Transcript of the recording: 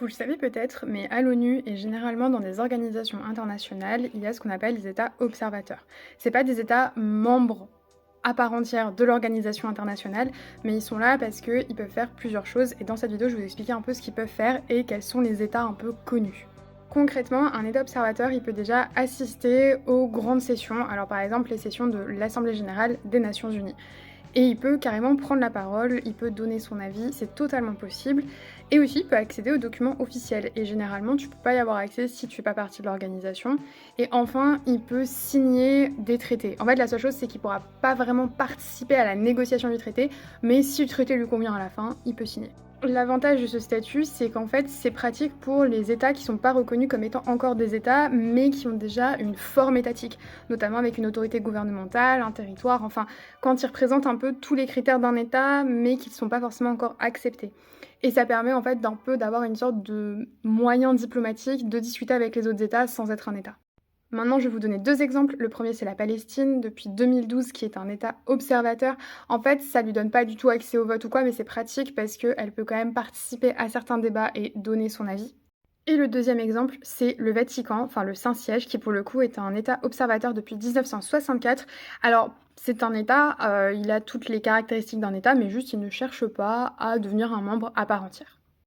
Vous le savez peut-être, mais à l'ONU et généralement dans des organisations internationales, il y a ce qu'on appelle les États observateurs. C'est pas des États membres à part entière de l'organisation internationale, mais ils sont là parce qu'ils peuvent faire plusieurs choses. Et dans cette vidéo, je vais vous expliquer un peu ce qu'ils peuvent faire et quels sont les États un peu connus. Concrètement, un État observateur, il peut déjà assister aux grandes sessions, alors par exemple les sessions de l'Assemblée générale des Nations Unies. Et il peut carrément prendre la parole, il peut donner son avis, c'est totalement possible. Et aussi, il peut accéder aux documents officiels. Et généralement, tu peux pas y avoir accès si tu fais pas partie de l'organisation. Et enfin, il peut signer des traités. En fait, la seule chose, c'est qu'il pourra pas vraiment participer à la négociation du traité, mais si le traité lui convient à la fin, il peut signer. L'avantage de ce statut, c'est qu'en fait, c'est pratique pour les États qui ne sont pas reconnus comme étant encore des États, mais qui ont déjà une forme étatique, notamment avec une autorité gouvernementale, un territoire, enfin, quand ils représentent un peu tous les critères d'un État, mais qui ne sont pas forcément encore acceptés. Et ça permet en fait d'un peu d'avoir une sorte de moyen diplomatique de discuter avec les autres États sans être un État. Maintenant, je vais vous donner 2 exemples. Le premier, c'est la Palestine, depuis 2012, qui est un État observateur. En fait, ça lui donne pas du tout accès au vote ou quoi, mais c'est pratique parce qu'elle peut quand même participer à certains débats et donner son avis. Et le deuxième exemple, c'est le Vatican, enfin le Saint-Siège, qui pour le coup est un État observateur depuis 1964. Alors, c'est un État, il a toutes les caractéristiques d'un État, mais juste il ne cherche pas à devenir un membre à part entière.